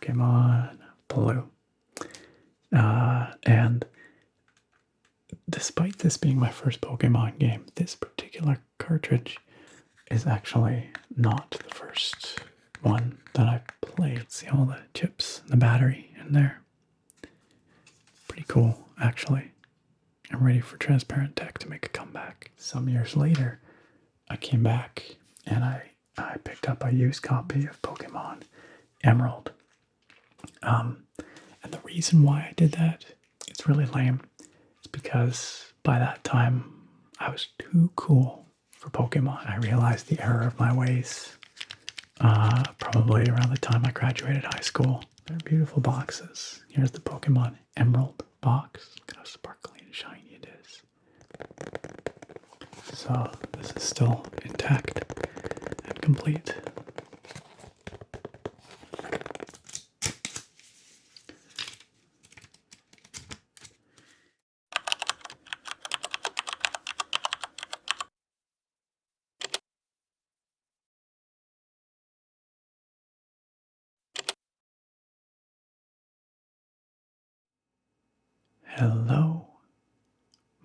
Pokemon Blue. And despite this being my first Pokemon game, this particular cartridge is actually not the first one that I've played. See all the chips and the battery in there? Pretty cool, actually. I'm ready for transparent tech to make a comeback. Some years later, I came back and I picked up a used copy of Pokemon Emerald. And the reason why I did that, it's really lame. It's because by that time, I was too cool for Pokemon. I realized the error of my ways probably around the time I graduated high school. They're beautiful boxes. Here's the Pokemon Emerald box. Look at how sparkly and shiny it is. So this is still intact and complete. Hello,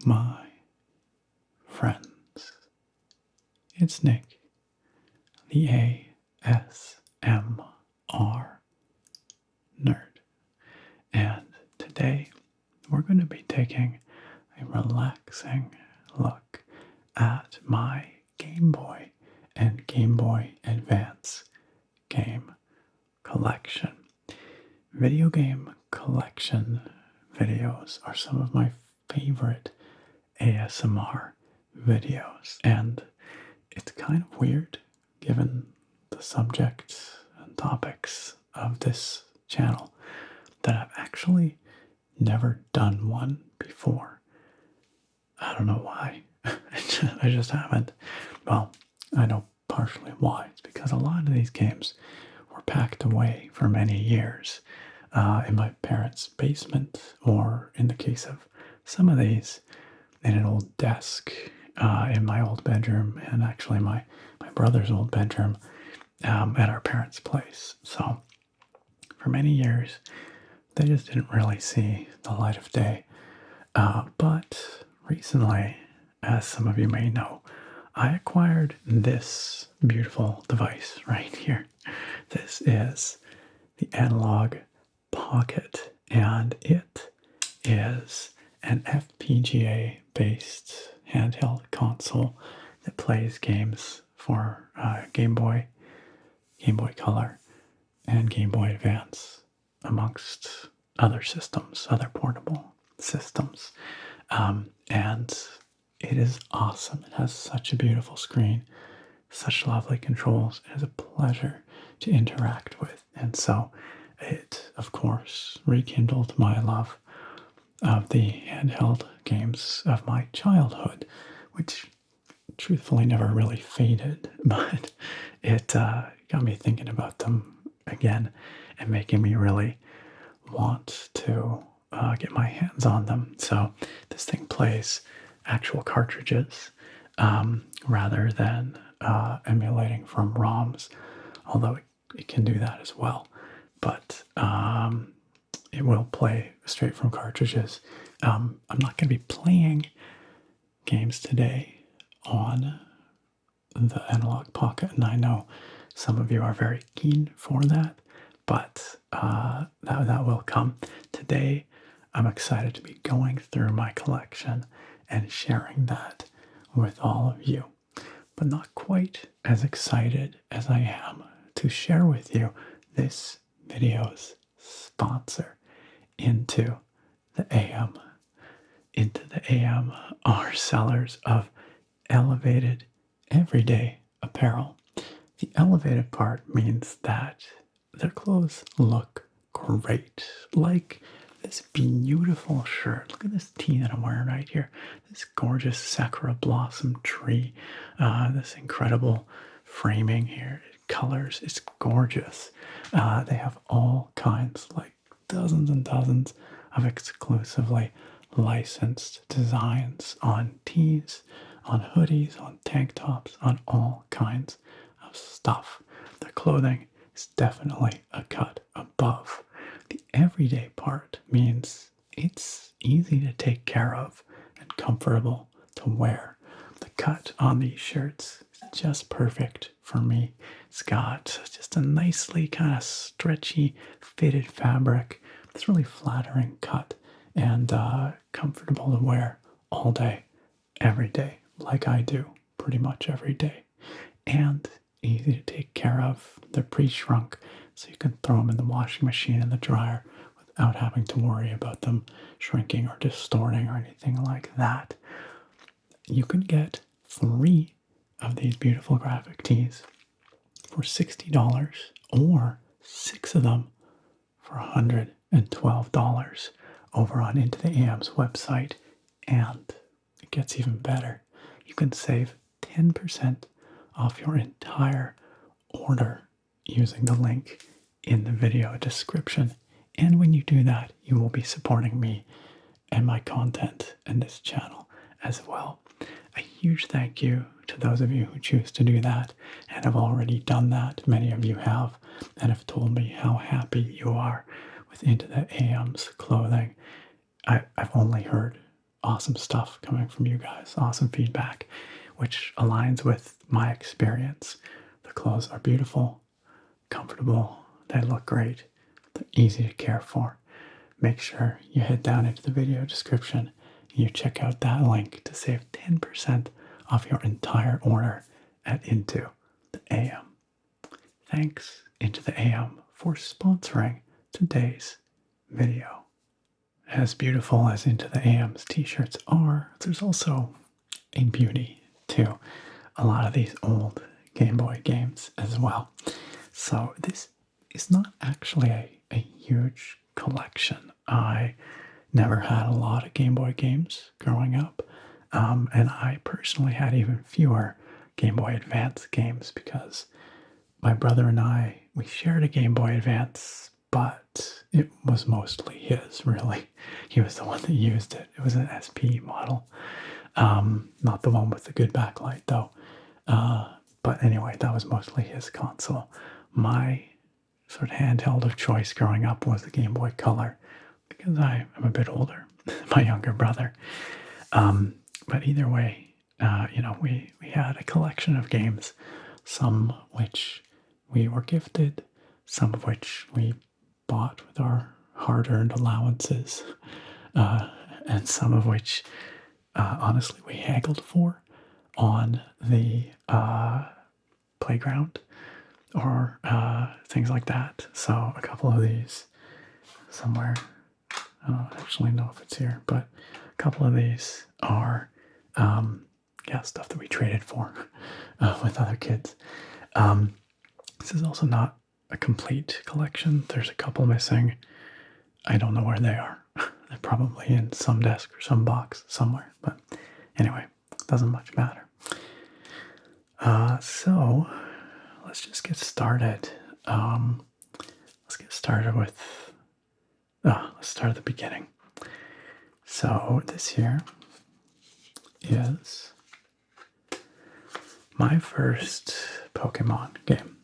my friends. It's Nick, the ASMR nerd. And today we're going to be taking a relaxing look at my Game Boy and Game Boy Advance game collection. Video game collection videos are some of my favorite ASMR videos, and it's kind of weird given the subjects and topics of this channel that I've actually never done one before. I don't know why. I just haven't. Well, I know partially why. It's because a lot of these games were packed away for many years in my parents' basement, or in the case of some of these, in an old desk in my old bedroom, and actually my brother's old bedroom at our parents' place. So for many years, they just didn't really see the light of day. But recently, as some of you may know, I acquired this beautiful device right here. This is the Analog Pocket, and it is an FPGA-based handheld console that plays games for Game Boy, Game Boy Color, and Game Boy Advance, amongst other systems, other portable systems. And it is awesome. It has such a beautiful screen, such lovely controls. It is a pleasure to interact with. And so it, of course, rekindled my love of the handheld games of my childhood, which truthfully never really faded, but it got me thinking about them again and making me really want to get my hands on them. So this thing plays actual cartridges rather than emulating from ROMs, although it can do that as well. But it will play straight from cartridges. I'm not going to be playing games today on the Analog Pocket, and I know some of you are very keen for that, but that will come. Today, I'm excited to be going through my collection and sharing that with all of you, but not quite as excited as I am to share with you this video's sponsor, Into the AM. Into the AM are sellers of elevated everyday apparel. The elevated part means that their clothes look great, like this beautiful shirt. Look at this tee that I'm wearing right here. This gorgeous sakura blossom tree. This incredible framing here. Colors. It's gorgeous. They have all kinds, like dozens and dozens of exclusively licensed designs on tees, on hoodies, on tank tops, on all kinds of stuff. Their clothing is definitely a cut above. The everyday part means it's easy to take care of and comfortable to wear. The cut on these shirts is just perfect for me. It's got just a nicely kind of stretchy fitted fabric. It's really flattering cut and comfortable to wear all day, every day, like I do pretty much every day. And easy to take care of. They're pre-shrunk, so you can throw them in the washing machine and the dryer without having to worry about them shrinking or distorting or anything like that. You can get 3 of these beautiful graphic tees for $60 or 6 of them for $112 over on Into the AM's website. And it gets even better. You can save 10% off your entire order using the link in the video description. And when you do that, you will be supporting me and my content and this channel as well. A huge thank you to those of you who choose to do that and have already done that. Many of you have and have told me how happy you are with Into the AM's clothing. I've only heard awesome stuff coming from you guys, awesome feedback, which aligns with my experience. The clothes are beautiful, comfortable, they look great, they're easy to care for. Make sure you head down into the video description and you check out that link to save 10% off your entire order at Into the AM. Thanks, Into the AM, for sponsoring today's video. As beautiful as Into the AM's t-shirts are, there's also a beauty to a lot of these old Game Boy games as well. So this is not actually a huge collection. I never had a lot of Game Boy games growing up, and I personally had even fewer Game Boy Advance games because my brother and we shared a Game Boy Advance, but it was mostly his, really. He was the one that used it. It was an SP model. Not the one with the good backlight, though. But anyway, that was mostly his console. My sort of handheld of choice growing up was the Game Boy Color because I'm a bit older than my younger brother. But either way, we had a collection of games, some which we were gifted, some of which we bought with our hard-earned allowances, and some of which, honestly, we haggled for on the playground or things like that. So a couple of these somewhere, I don't actually know if it's here, but a couple of these are stuff that we traded for with other kids. This is also not a complete collection. There's a couple missing. I don't know where they are. They're probably in some desk or some box somewhere. But anyway, doesn't much matter. So let's just get started. Let's get started with, let's start at the beginning. So this here is my first Pokemon game.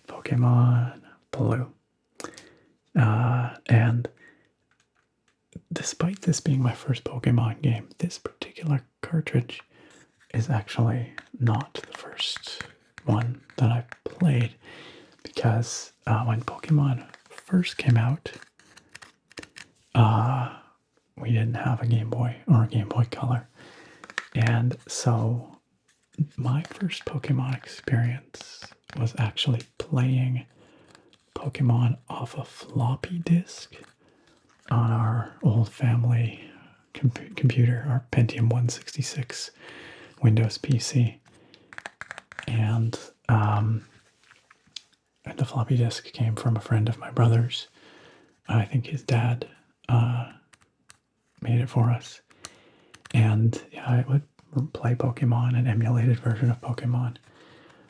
Pokemon Blue. And despite this being my first Pokemon game, this particular cartridge is actually not the first one that I played because when Pokemon first came out, we didn't have a Game Boy or a Game Boy Color. And so my first Pokemon experience was actually playing Pokemon off a floppy disk on our old family computer, our Pentium 166 Windows PC. And the floppy disk came from a friend of my brother's. I think his dad made it for us. And I would play Pokemon, an emulated version of Pokemon,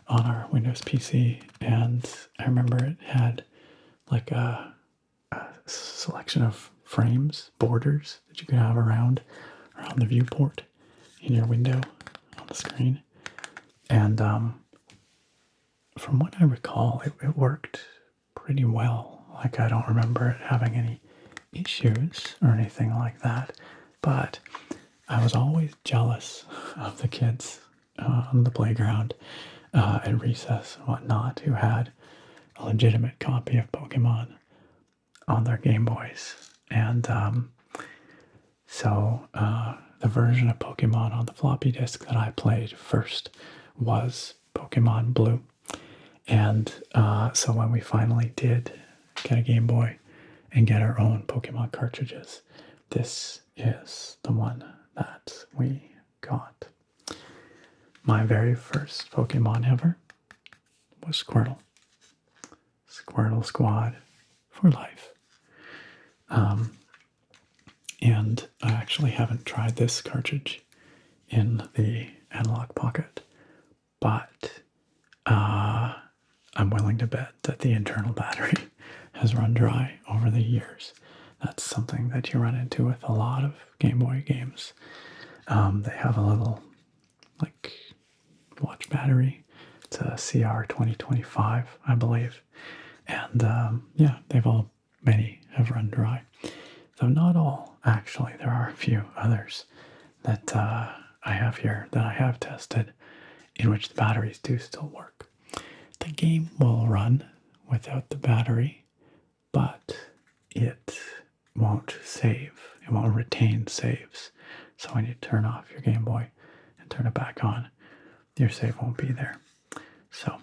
on our Windows PC. And I remember it had like a selection of frames, borders that you could have around the viewport in your window on the screen. And from what I recall, it worked pretty well. Like, I don't remember it having any issues or anything like that. But I was always jealous of the kids on the playground at recess and whatnot who had a legitimate copy of Pokemon on their Game Boys. And the version of Pokemon on the floppy disk that I played first was Pokemon Blue. And so when we finally did get a Game Boy and get our own Pokemon cartridges, this is the one that we got. My very first Pokemon ever was Squirtle. Squirtle Squad for life. And I actually haven't tried this cartridge in the analog pocket, but I'm willing to bet that the internal battery has run dry over the years. That's something that you run into with a lot of Game Boy games. They have a little, like, watch battery. It's a CR2025, I believe. And many have run dry. Though not all, actually. There are a few others that I have here that I have tested in which the batteries do still work. The game will run without the battery, but it won't save. It won't retain saves. So when you turn off your Game Boy and turn it back on, your save won't be there. So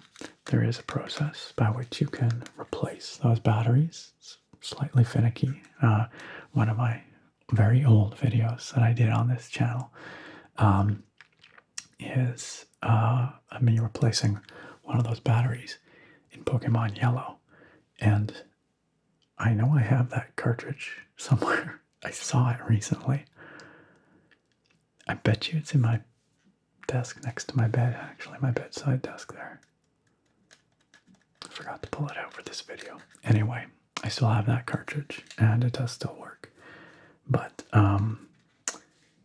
there is a process by which you can replace those batteries. It's slightly finicky. One of my very old videos that I did on this channel is me replacing one of those batteries in Pokemon Yellow. And I know I have that cartridge somewhere. I saw it recently. I bet you it's in my desk next to my bed, actually, my bedside desk there. I forgot to pull it out for this video. Anyway, I still have that cartridge, and it does still work. But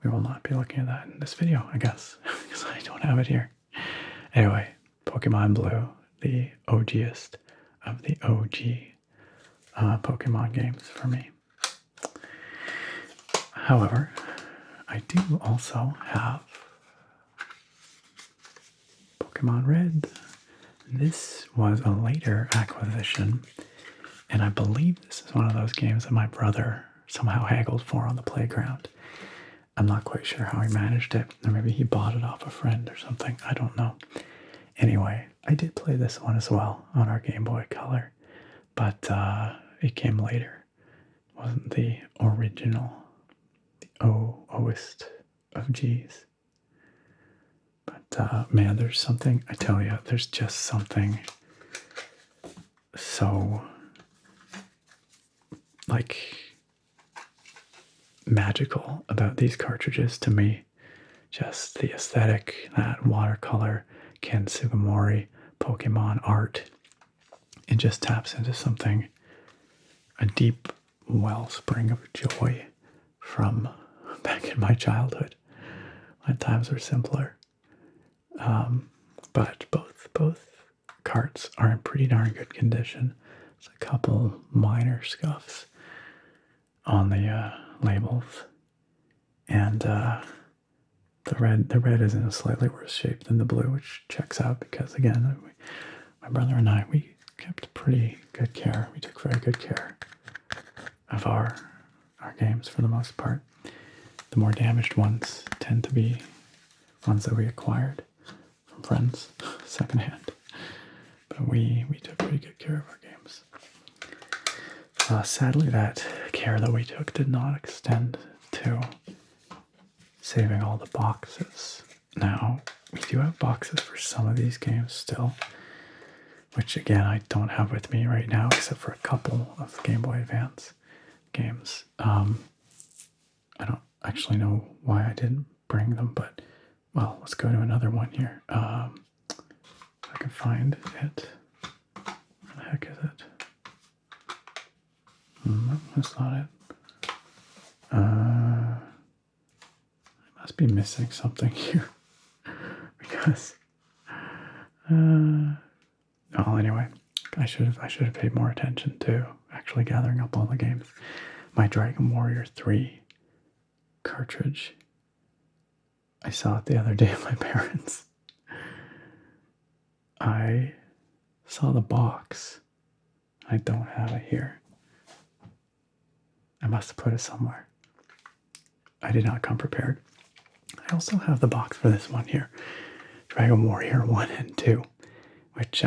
we will not be looking at that in this video, I guess, because I don't have it here. Anyway, Pokemon Blue, the OGest of the OG Pokemon games for me. However, I do also have Pokemon Red. This was a later acquisition, and I believe this is one of those games that my brother somehow haggled for on the playground. I'm not quite sure how he managed it, or maybe he bought it off a friend or something. I don't know. Anyway, I did play this one as well on our Game Boy Color, but it came later. It wasn't the original, the OOest of G's. But man, there's something, I tell you, there's just something so, like, magical about these cartridges to me. Just the aesthetic, that watercolor, Ken Sugimori, Pokemon art. It just taps into something, a deep wellspring of joy from back in my childhood when times were simpler. But both carts are in pretty darn good condition. There's a couple minor scuffs on the labels, and the red is in a slightly worse shape than the blue, which checks out because, again, my brother and I, we kept pretty good care. We took very good care of our games for the most part. The more damaged ones tend to be ones that we acquired from friends secondhand. But we took pretty good care of our games. Sadly, that care that we took did not extend to saving all the boxes. Now, we do have boxes for some of these games still, which, again, I don't have with me right now, except for a couple of Game Boy Advance games. I don't actually know why I didn't bring them, but, well, let's go to another one here. If I can find it. Where the heck is it? That's not it. I must be missing something here. Because, well, anyway, I should have paid more attention to actually gathering up all the games. My Dragon Warrior 3 cartridge. I saw it the other day at my parents'. I saw the box. I don't have it here. I must have put it somewhere. I did not come prepared. I also have the box for this one here. Dragon Warrior 1 and 2, which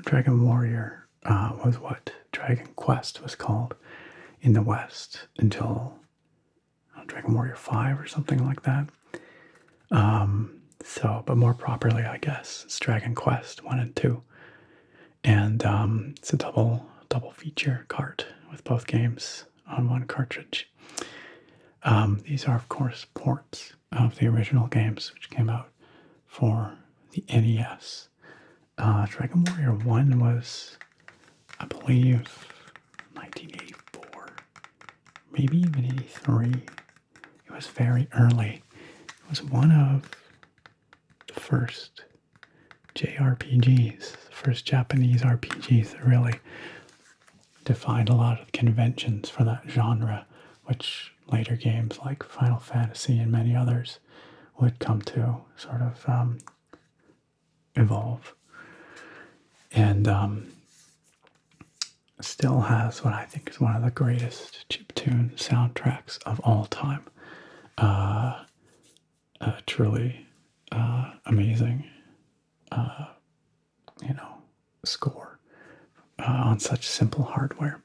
Dragon Warrior was what Dragon Quest was called in the West until Dragon Warrior 5 or something like that. But more properly, I guess, it's Dragon Quest 1 and 2. And it's a double feature cart with both games on one cartridge. These are, of course, ports of the original games, which came out for the NES. Dragon Warrior 1 was, I believe, 1984, maybe even 83. It was very early. It was one of the first JRPGs, the first Japanese RPGs that really defined a lot of conventions for that genre, which later games like Final Fantasy and many others would come to sort of evolve. And still has what I think is one of the greatest chiptune soundtracks of all time. Truly amazing, score on such simple hardware.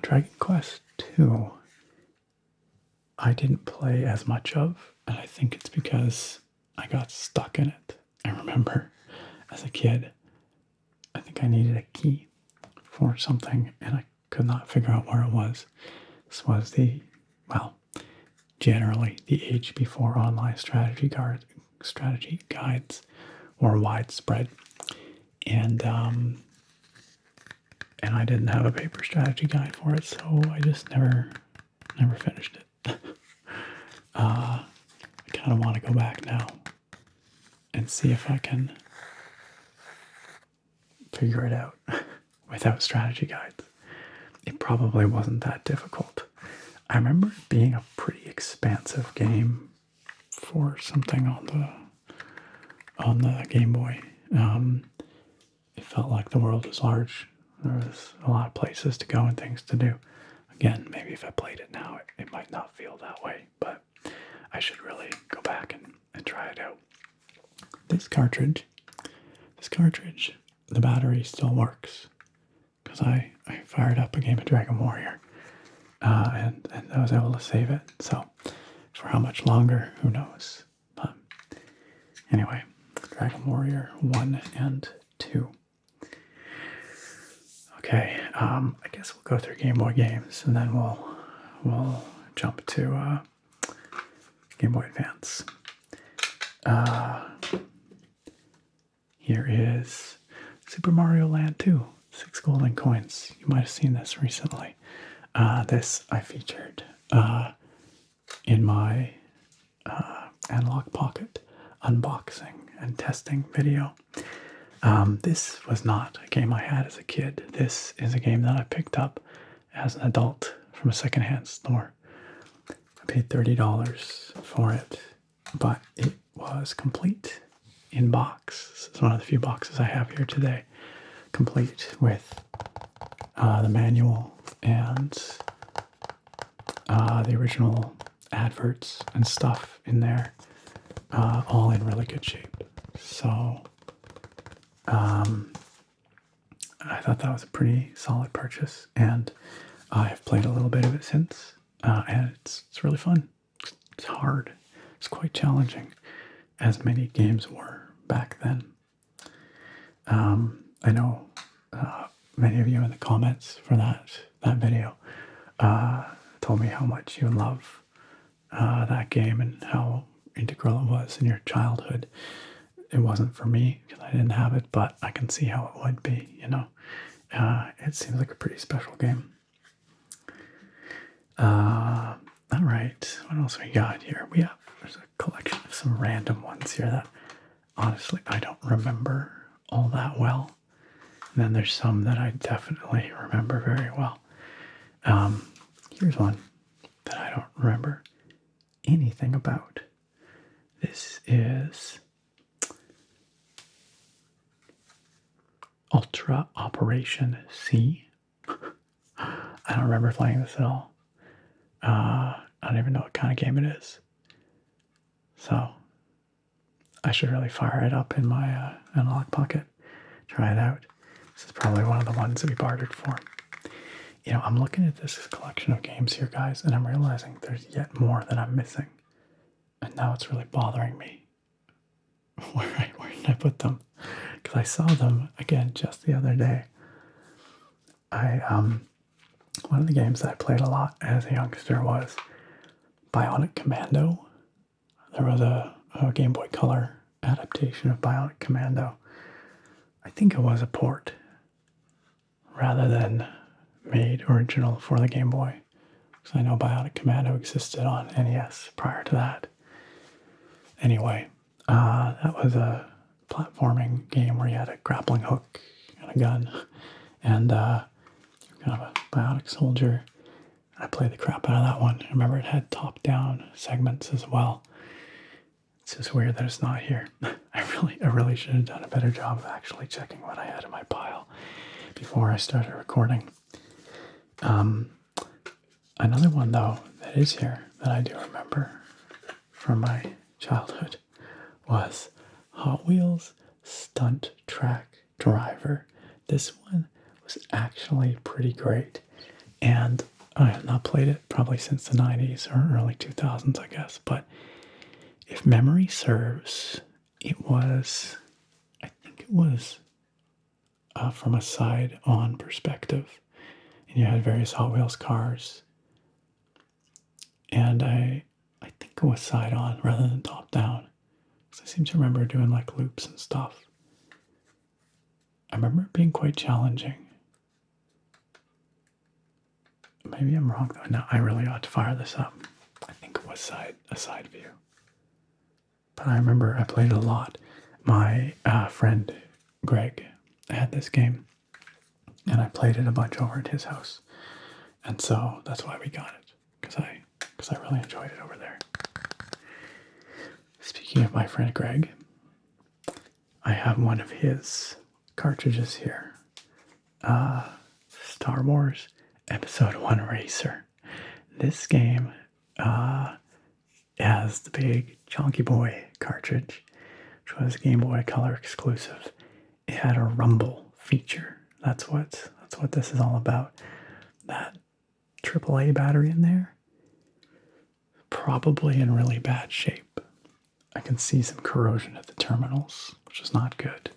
Dragon Quest II, I didn't play as much of, and I think it's because I got stuck in it. I remember as a kid, I think I needed a key for something, and I could not figure out where it was. This was generally the age before online strategy guides were widespread, and I didn't have a paper strategy guide for it, so I just never finished it. I kind of want to go back now and see if I can figure it out without strategy guides. It probably wasn't that difficult. I remember it being a pretty expansive game for something on the Game Boy. It felt like the world was large. There was a lot of places to go and things to do. Again, maybe if I played it now, it might not feel that way, but I should really go back and try it out. This cartridge, the battery still works because I fired up a game of Dragon Warrior and I was able to save it. So for how much longer, who knows? But anyway, Dragon Warrior 1 and 2. Okay, I guess we'll go through Game Boy games and then we'll jump to Game Boy Advance. Here is Super Mario Land 2, 6 golden coins. You might have seen this recently. This I featured in my Analog Pocket unboxing and testing video. This was not a game I had as a kid. This is a game that I picked up as an adult from a secondhand store. I paid $30 for it, but it was complete in box. This is one of the few boxes I have here today, complete with the manual and the original adverts and stuff in there, all in really good shape. So I thought that was a pretty solid purchase, and I have played a little bit of it since, and it's really fun. It's hard. It's quite challenging, as many games were back then. I know many of you in the comments for that video told me how much you love that game and how integral it was in your childhood. It wasn't for me because I didn't have it, but I can see how it would be, It seems like a pretty special game. All right, what else we got here? There's a collection of some random ones here that honestly I don't remember all that well. And then there's some that I definitely remember very well. Here's one that I don't remember anything about. This is Ultra Operation C. I don't remember playing this at all. I don't even know what kind of game it is. So I should really fire it up in my analog pocket. Try it out. This is probably one of the ones that we bartered for. You know, I'm looking at this collection of games here, guys, and I'm realizing there's yet more that I'm missing. And now it's really bothering me. Where did I put them? Because I saw them again just the other day. One of the games that I played a lot as a youngster was Bionic Commando. There was a Game Boy Color adaptation of Bionic Commando. I think it was a port rather than made original for the Game Boy. Because I know Bionic Commando existed on NES prior to that. Anyway, that was a platforming game where you had a grappling hook and a gun. And you're kind of a bionic soldier. I played the crap out of that one. I remember it had top-down segments as well. It's just weird that it's not here. I really should have done a better job of actually checking what I had in my pile before I started recording. Another one, though, that is here that I do remember from my childhood was Hot Wheels Stunt Track Driver. This one was actually pretty great. And I have not played it probably since the 90s or early 2000s, I guess. But if memory serves, I think it was from a side-on perspective. And you had various Hot Wheels cars. And I think it was side-on rather than top-down. Because I seem to remember doing like loops and stuff. I remember it being quite challenging. Maybe I'm wrong though. No, I really ought to fire this up. I think it was a side view. But I remember I played it a lot. My friend Greg had this game, and I played it a bunch over at his house. And so that's why we got it, because I really enjoyed it over there. Speaking of my friend Greg, I have one of his cartridges here. Star Wars Episode 1 Racer. This game has the big Chonky Boy cartridge, which was Game Boy Color exclusive. It had a rumble feature. That's what this is all about. That AAA battery in there, probably in really bad shape. I can see some corrosion at the terminals, which is not good.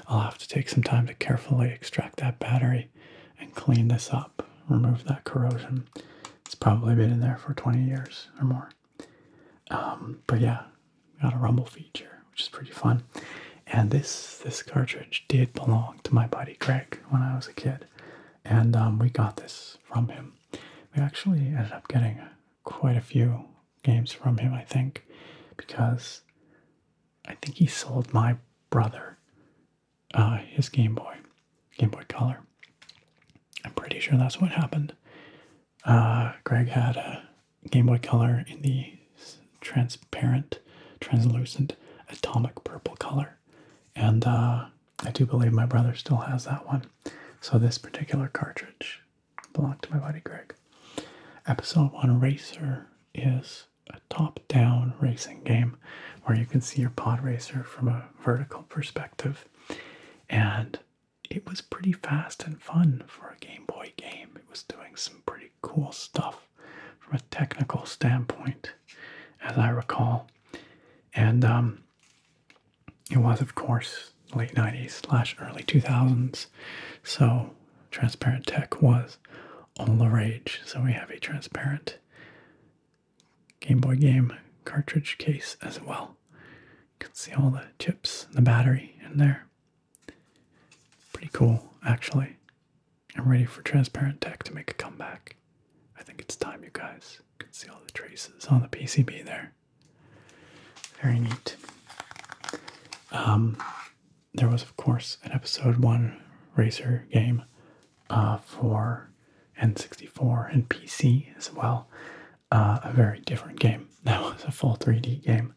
I'll have to take some time to carefully extract that battery and clean this up, remove that corrosion. It's probably been in there for 20 years or more. But yeah, got a rumble feature, which is pretty fun. And this cartridge did belong to my buddy Greg when I was a kid. And we got this from him. We actually ended up getting quite a few games from him, I think, because I think he sold my brother his Game Boy Color. I'm pretty sure that's what happened. Greg had a Game Boy Color in the translucent atomic purple color. And I do believe my brother still has that one. So this particular cartridge belonged to my buddy Greg. Episode 1 Racer is a top-down racing game where you can see your pod racer from a vertical perspective. And it was pretty fast and fun for a Game Boy game. It was doing some pretty cool stuff from a technical standpoint, as I recall. And it was, of course, late 90s / early 2000s. So transparent tech was all the rage. So we have a transparent Game Boy game cartridge case as well. You can see all the chips and the battery in there. Pretty cool, actually. I'm ready for transparent tech to make a comeback. I think it's time, you guys. You can see all the traces on the PCB there. Very neat. There was, of course, an episode 1 racer game for N64 and PC as well. A very different game. That was a full 3D game.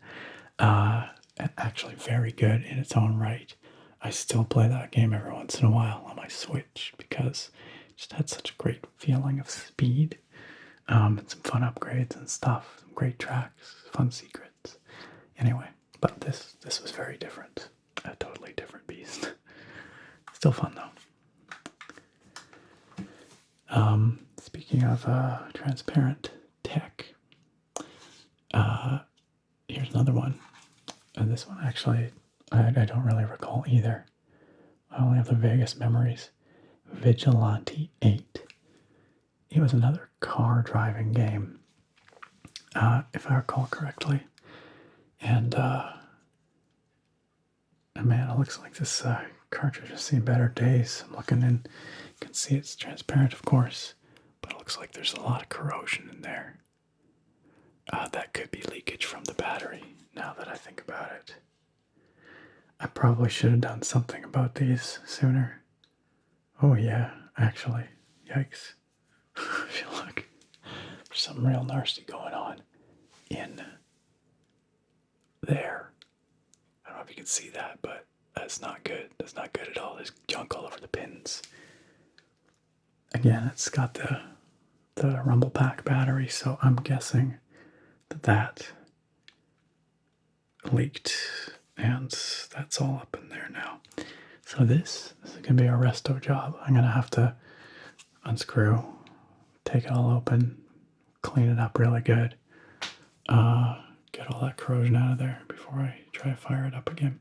Actually very good in its own right. I still play that game every once in a while on my Switch because it just had such a great feeling of speed. And some fun upgrades and stuff, some great tracks, fun secrets. Anyway, but this was very different. A totally different beast. Still fun though. Speaking of transparent tech, here's another one. And this one actually, I don't really recall either. I only have the vaguest memories. Vigilante 8. It was another car driving game, if I recall correctly. And man, it looks like this cartridge has seen better days. I'm looking in, you can see it's transparent, of course, but it looks like there's a lot of corrosion in there. That could be leakage from the battery, now that I think about it. I probably should have done something about these sooner. Oh yeah, actually, yikes. I feel like there's something real nasty going on in there. I don't know if you can see that, but that's not good. That's not good at all. There's junk all over the pins. Again, it's got the rumble pack battery, so I'm guessing that leaked, and that's all up in there now. So this is going to be a resto job. I'm going to have to unscrew, take it all open, clean it up really good, get all that corrosion out of there before I try to fire it up again.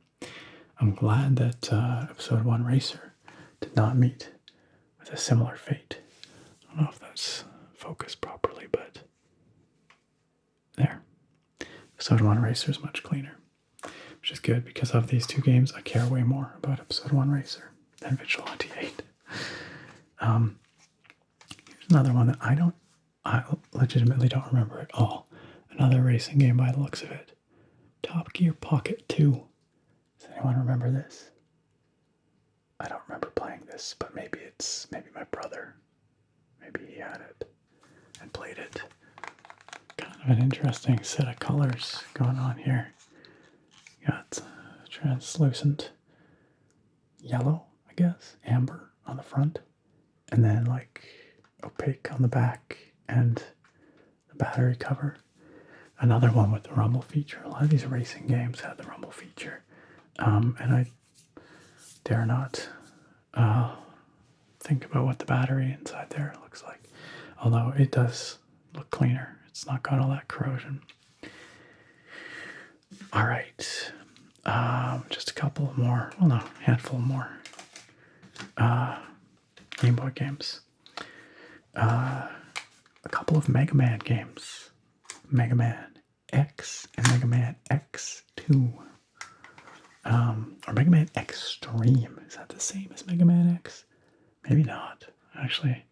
I'm glad that episode 1 Racer did not meet with a similar fate. I don't know if that's focused properly, but there. Episode 1 Racer is much cleaner, which is good because of these two games. I care way more about episode 1 Racer than Vigilante 8. Here's another one that I legitimately don't remember at all. Another racing game by the looks of it. Top Gear Pocket 2. Does anyone remember this? I don't remember playing this, but maybe my brother. Maybe he had it and played it. Kind of an interesting set of colors going on here. Got translucent yellow, I guess, amber on the front, and then like opaque on the back and the battery cover. Another one with the rumble feature. A lot of these racing games have the rumble feature, and I dare not think about what the battery inside there looks like, although it does look cleaner. It's not got all that corrosion. All right, just a couple more, well no, handful more Game Boy games. A couple of Mega Man games. Mega Man X and Mega Man X2. Or Mega Man Extreme. Is that the same as Mega Man X? Maybe not. Actually,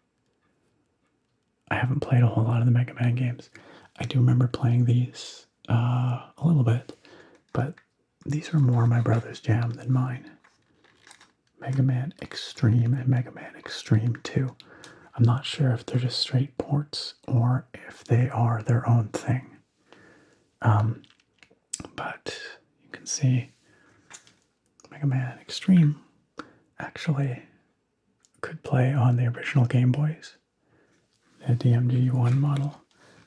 I haven't played a whole lot of the Mega Man games. I do remember playing these a little bit, but these were more my brother's jam than mine. Mega Man Extreme and Mega Man Extreme 2. I'm not sure if they're just straight ports or if they are their own thing. But you can see Mega Man Extreme actually could play on the original Game Boys. The DMG-1 model.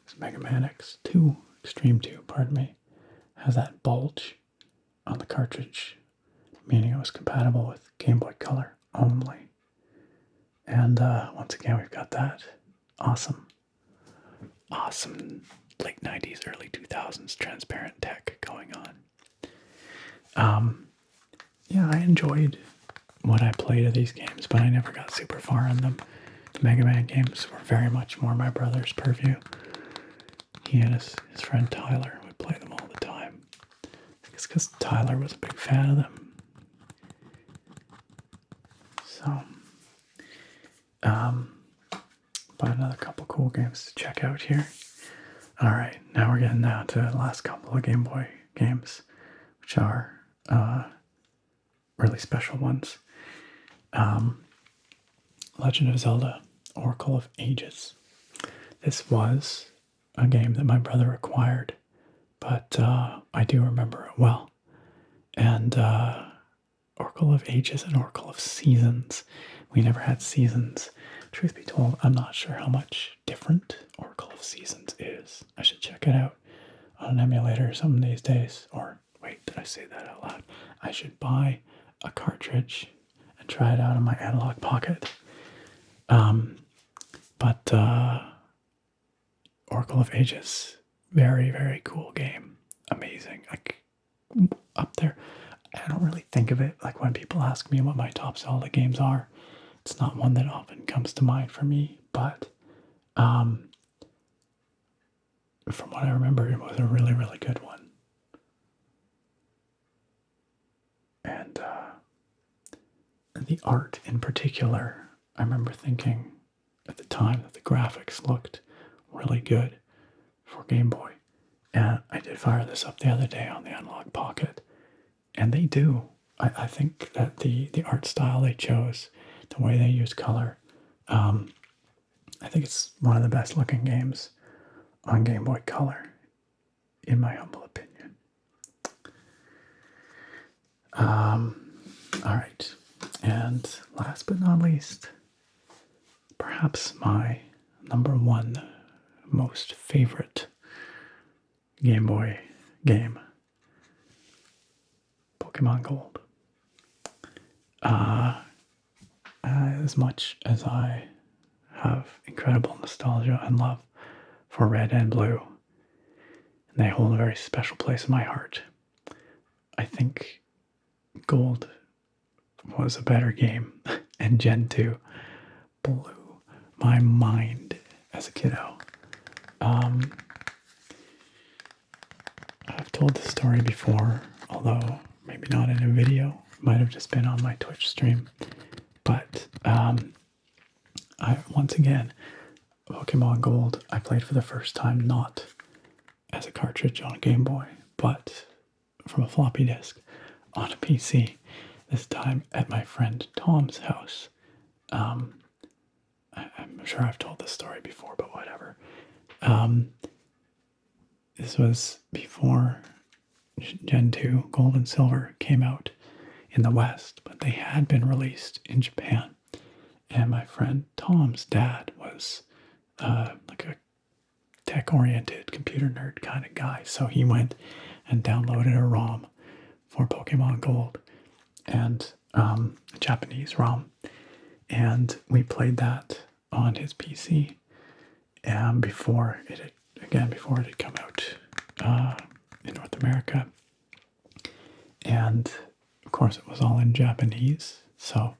This Mega Man X2, Extreme 2, pardon me, has that bulge on the cartridge, meaning it was compatible with Game Boy Color only. And once again, we've got that awesome late 90s, early 2000s transparent tech going on. Yeah, I enjoyed what I played of these games, but I never got super far in them. The Mega Man games were very much more my brother's purview. He and his friend Tyler would play them all the time. I think it's because Tyler was a big fan of them. So, but another couple cool games to check out here. Alright, now we're getting down to the last couple of Game Boy games, which are really special ones. Legend of Zelda, Oracle of Ages. This was a game that my brother acquired, but I do remember it well. And Oracle of Ages and Oracle of Seasons. We never had Seasons. Truth be told, I'm not sure how much different Oracle of Seasons is. I should check it out on an emulator some of these days. Or, wait, did I say that out loud? I should buy a cartridge and try it out in my analog pocket. But Oracle of Ages, very, very cool game. Amazing. Like, up there. I don't really think of it. Like when people ask me what my top Zelda games are, it's not one that often comes to mind for me. But from what I remember, it was a really, really good one. And the art in particular, I remember thinking at the time that the graphics looked really good for Game Boy. And I did fire this up the other day on the Analog Pocket. And they do. I think that the art style they chose, the way they use color, I think it's one of the best looking games on Game Boy Color, in my humble opinion. All right. And last but not least, perhaps my number one most favorite Game Boy game, Pokemon Gold. As much as I have incredible nostalgia and love for Red and Blue, and they hold a very special place in my heart, I think Gold was a better game, and Gen 2 blew my mind as a kiddo. I've told this story before, although maybe not in a video. It might have just been on my Twitch stream. But once again, Pokemon Gold, I played for the first time not as a cartridge on a Game Boy, but from a floppy disk on a PC. This time at my friend Tom's house. I'm sure I've told this story before, but whatever. This was before Gen 2 Gold and Silver came out in the West, but they had been released in Japan. And my friend Tom's dad was like a tech-oriented computer nerd kind of guy. So he went and downloaded a ROM for Pokemon Gold, and a Japanese ROM. And we played that on his PC before it had come out in North America. And of course it was all in Japanese, so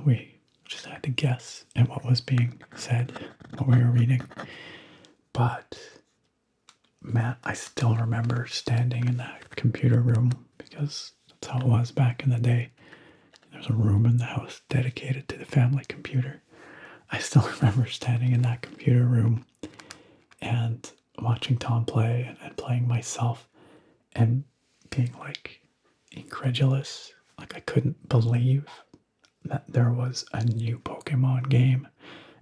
we just had to guess at what was being said, what we were reading. But man, I still remember standing in that computer room, because that's how it was back in the day. There was a room in the house dedicated to the family computer. I still remember standing in that computer room and watching Tom play and playing myself and being like incredulous. Like I couldn't believe that there was a new Pokemon game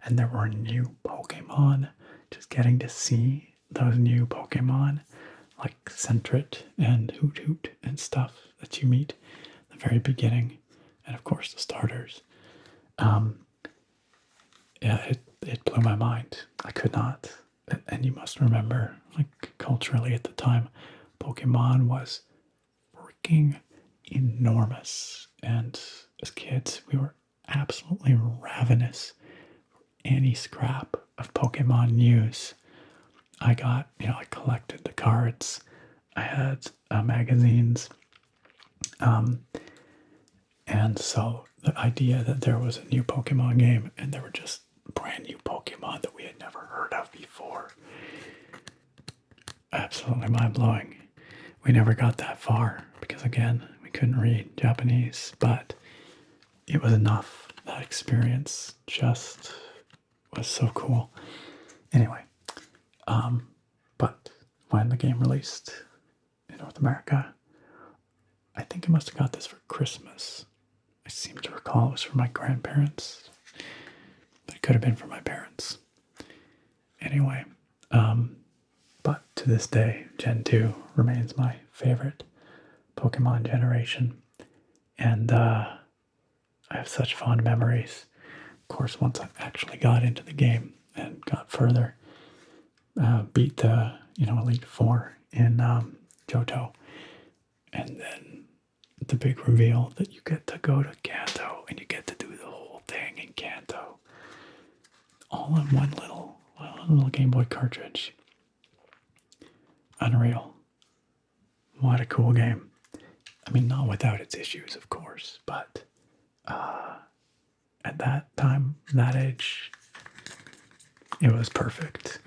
and there were new Pokemon. Just getting to see those new Pokemon like Sentret and Hoot Hoot and stuff that you meet at the very beginning. And of course the starters. It blew my mind. I could not. And you must remember, like culturally at the time, Pokemon was freaking enormous. And as kids, we were absolutely ravenous for any scrap of Pokemon news. I collected the cards. I had magazines. And so the idea that there was a new Pokemon game and there were just brand new Pokemon that we had never heard of before, absolutely mind-blowing. We never got that far because, again, we couldn't read Japanese, but it was enough. That experience just was so cool. Anyway, but when the game released in North America, I think I must have got this for Christmas. I seem to recall it was for my grandparents. but it could have been for my parents. Anyway, but to this day, Gen 2 remains my favorite Pokemon generation. And I have such fond memories. Of course, once I actually got into the game and got further, beat the Elite Four in Johto, and then the big reveal that you get to go to Kanto and you get to do the whole thing in Kanto, all in one little Game Boy cartridge. Unreal. What a cool game. I mean, not without its issues, of course, but at that time, that age, it was perfect.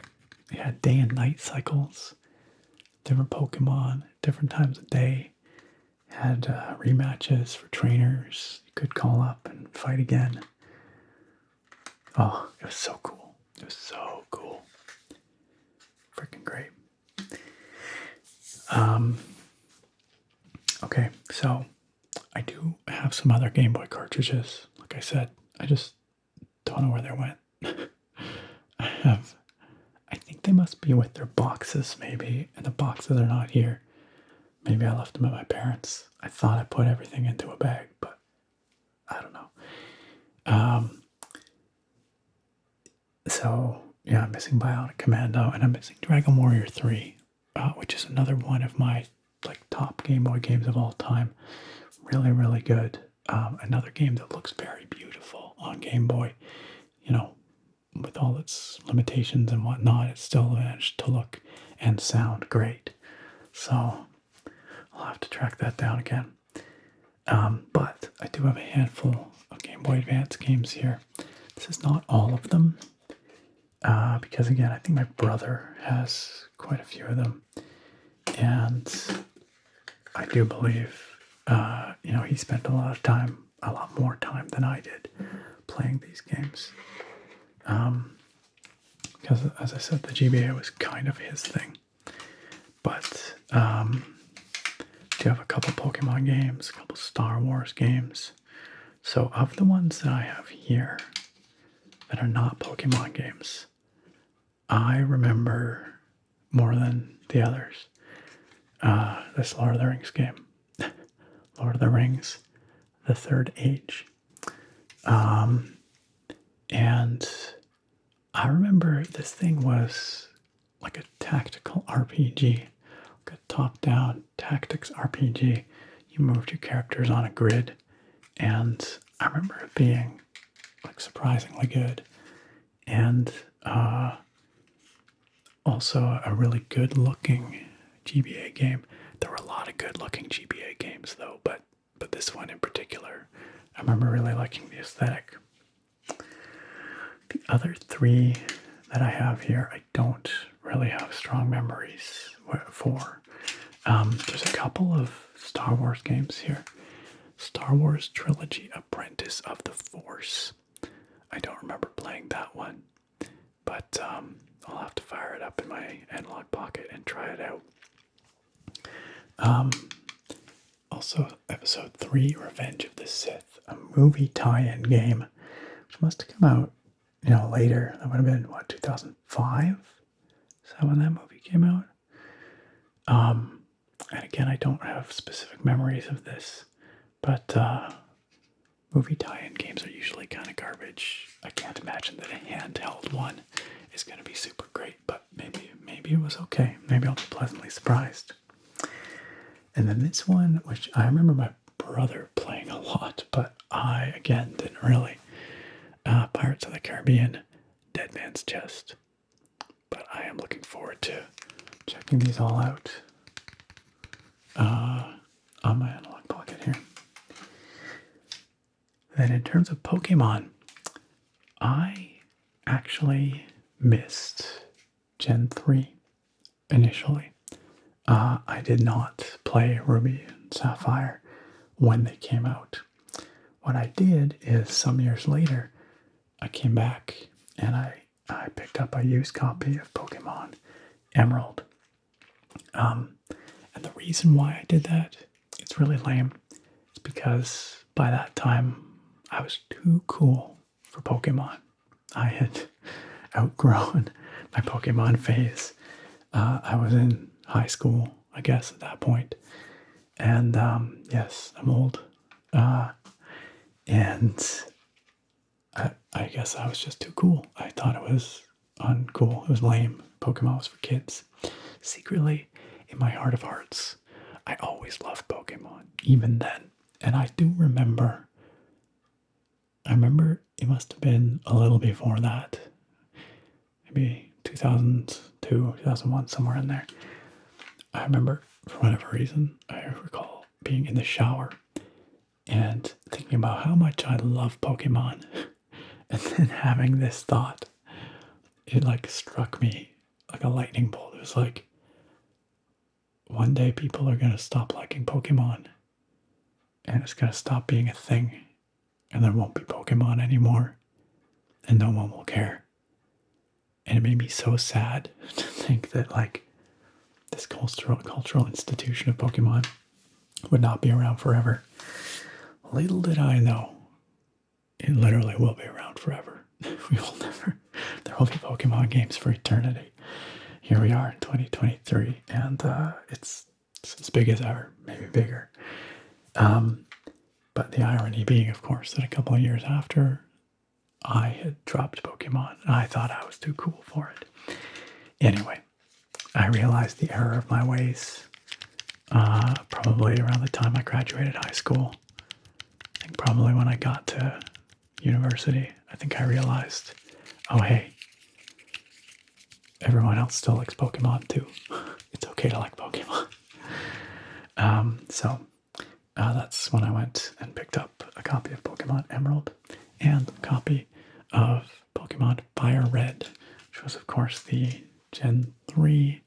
It had day and night cycles, different Pokemon, different times of day. Had rematches for trainers. You could call up and fight again. Oh, it was so cool. It was so cool. Freaking great. Okay, so I do have some other Game Boy cartridges. Like I said, I just don't know where they went. I think they must be with their boxes, maybe, and the boxes are not here. Maybe I left them at my parents'. I thought I put everything into a bag, but I don't know. So, yeah, I'm missing Bionic Commando, and I'm missing Dragon Warrior 3, which is another one of my top Game Boy games of all time. Really, really good. Another game that looks very beautiful on Game Boy. With all its limitations and whatnot, it still managed to look and sound great. So I'll have to track that down again. But I do have a handful of Game Boy Advance games here. This is not all of them, because again, I think my brother has quite a few of them. And I do believe, he spent a lot more time than I did playing these games. Because, as I said, the GBA was kind of his thing. But do have a couple Pokemon games, a couple Star Wars games. So of the ones that I have here that are not Pokemon games, I remember more than the others. This Lord of the Rings game. Lord of the Rings, The Third Age. And I remember this thing was like a tactical RPG, like a top-down tactics RPG. You moved your characters on a grid, and I remember it being surprisingly good, and also a really good-looking GBA game. There were a lot of good-looking GBA games, though, but this one in particular, I remember really liking the aesthetic. The other three that I have here, I don't really have strong memories for. There's a couple of Star Wars games here. Star Wars Trilogy Apprentice of the Force. I don't remember playing that one, but I'll have to fire it up in my analog pocket and try it out. Also, Episode 3, Revenge of the Sith, a movie tie-in game, which must have come out later. That would have been, 2005? Is that when that movie came out? And again, I don't have specific memories of this, but movie tie-in games are usually kind of garbage. I can't imagine that a handheld one is going to be super great, but maybe it was okay. Maybe I'll be pleasantly surprised. And then this one, which I remember my brother playing a lot, but I, again, didn't really. Pirates of the Caribbean, Dead Man's Chest. But I am looking forward to checking these all out on my analog pocket here. Then in terms of Pokemon, I actually missed Gen 3 initially. I did not play Ruby and Sapphire when they came out. What I did is some years later, I came back and I picked up a used copy of Pokemon Emerald. And the reason why I did that, it's really lame. It's because by that time I was too cool for Pokemon. I had outgrown my Pokemon phase. I was in high school, I guess, at that point. And yes, I'm old. And I guess I was just too cool. I thought it was uncool. It was lame. Pokemon was for kids. Secretly, in my heart of hearts, I always loved Pokemon, even then. And I remember it must have been a little before that, maybe 2002, 2001, somewhere in there. I remember, for whatever reason, I recall being in the shower and thinking about how much I love Pokemon, and then having this thought. It like struck me like a lightning bolt. It was like, one day people are going to stop liking Pokemon, and it's going to stop being a thing, and there won't be Pokemon anymore, and no one will care. And it made me so sad to think that like this cultural institution of Pokemon would not be around forever. Little did I know, it literally will be around forever. We will never, there will be Pokemon games for eternity. Here we are in 2023, and it's as big as ever, maybe bigger. But the irony being, of course, that a couple of years after I had dropped Pokemon, I thought I was too cool for it. Anyway, I realized the error of my ways probably around the time I graduated high school. I think probably when I got to university, I think I realized, oh hey, everyone else still likes Pokemon too. It's okay to like Pokemon. So that's when I went and picked up a copy of Pokemon Emerald and a copy of Pokemon Fire Red, which was, of course, the Gen 3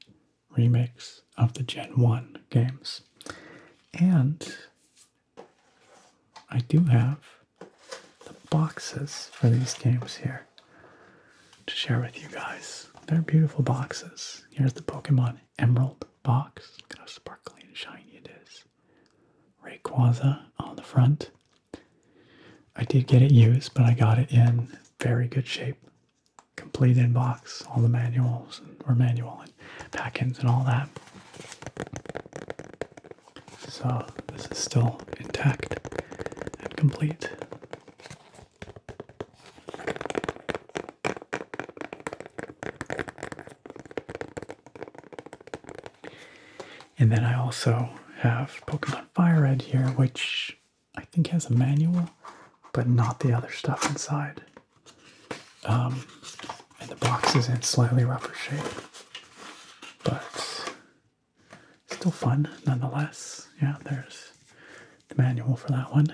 remix of the Gen 1 games. And I do have the boxes for these games here to share with you guys. They're beautiful boxes. Here's the Pokemon Emerald box. Look at how sparkly and shiny it is. Rayquaza on the front. I did get it used, but I got it in very good shape. Complete inbox, all the manuals, or manual and pack-ins and all that. So this is still intact and complete. And then I also have Pokemon Fire Red here, which I think has a manual, but not the other stuff inside. And the box is in slightly rougher shape, but still fun nonetheless. Yeah, there's the manual for that one.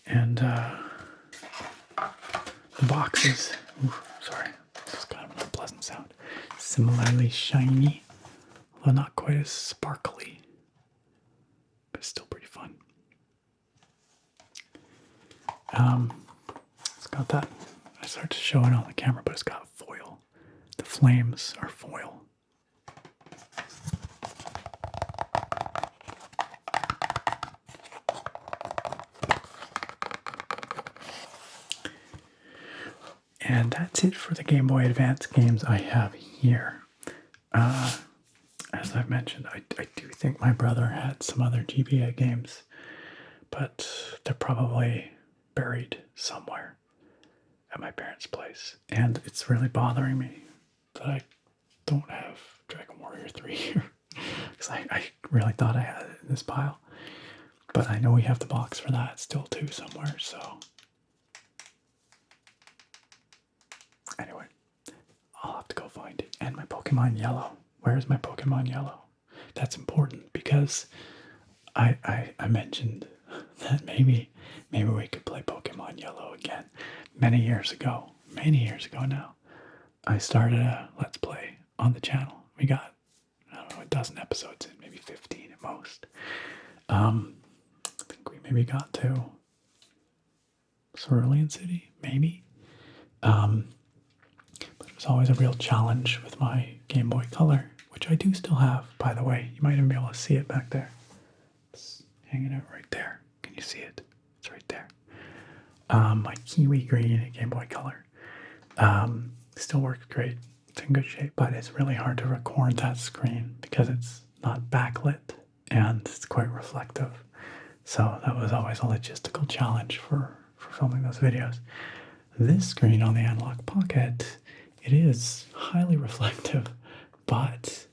And the box is, sorry, this is kind of an unpleasant sound. Similarly shiny, although not quite as sparkly, but still pretty fun. It's got that, I started to show it on the camera, but it's got foil. The flames are foil. And that's it for the Game Boy Advance games I have here. As I've mentioned, I do think my brother had some other GBA games, but they're probably buried somewhere at my parents' place. And it's really bothering me that I don't have Dragon Warrior 3 here. Because I really thought I had it in this pile. But I know we have the box for that still too somewhere, so... Anyway, I'll have to go find it. And my Pokemon Yellow. Where is my Pokemon Yellow? That's important because I mentioned that maybe we could play Pokemon Yellow again. Many years ago now, I started a Let's Play on the channel. We got, I don't know, a dozen episodes in, maybe 15 at most. I think we maybe got to Cerulean City, maybe. But it was always a real challenge with my Game Boy Color, which I do still have, by the way. You might even be able to see it back there. It's hanging out right there. Can you You see it. It's right there. My Kiwi Green Game Boy Color. Still works great. It's in good shape, but it's really hard to record that screen because it's not backlit and it's quite reflective. So that was always a logistical challenge for filming those videos. This screen on the Analog Pocket, it is highly reflective, but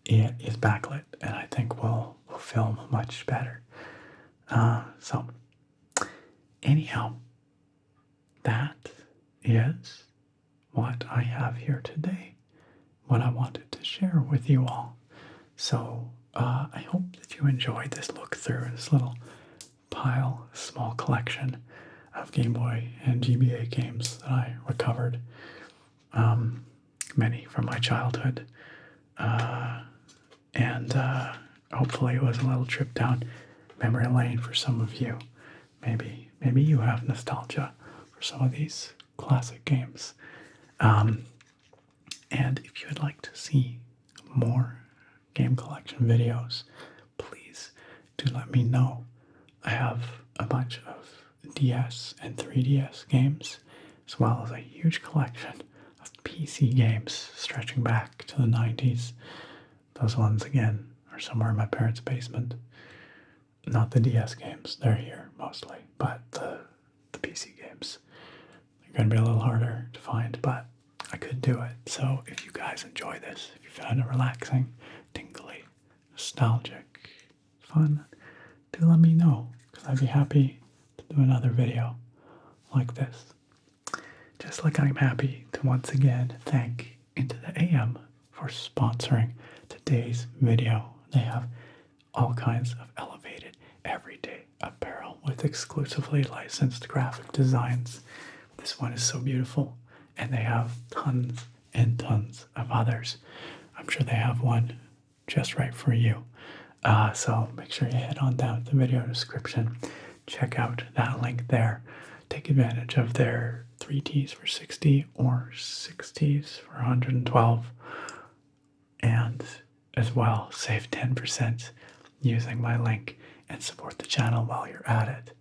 it is backlit, and I think will film much better. So anyhow, that is what I have here today, what I wanted to share with you all. So I hope that you enjoyed this look through, this little pile, small collection of Game Boy and GBA games that I recovered, many from my childhood, and hopefully it was a little trip down memory lane for some of you. Maybe you have nostalgia for some of these classic games. And if you would like to see more game collection videos, please do let me know. I have a bunch of DS and 3DS games, as well as a huge collection of PC games stretching back to the 90s. Those ones, again, are somewhere in my parents' basement. Not the DS games, they're here mostly, but the PC games. They're going to be a little harder to find, but I could do it. So if you guys enjoy this, if you found it relaxing, tingly, nostalgic, fun, do let me know, because I'd be happy to do another video like this. Just like I'm happy to once again thank Into the AM for sponsoring today's video. They have all kinds of elevated everyday apparel with exclusively licensed graphic designs. This one is so beautiful, and they have tons and tons of others. I'm sure they have one just right for you. So make sure you head on down to the video description. Check out that link there. Take advantage of their 3Ts for 60 or 6Ts for 112. And as well, save 10% using my link and support the channel while you're at it.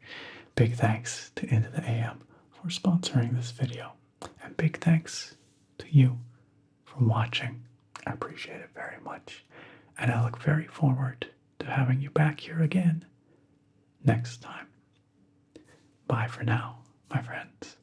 Big thanks to Into the AM for sponsoring this video. And big thanks to you for watching. I appreciate it very much. And I look very forward to having you back here again next time. Bye for now, my friends.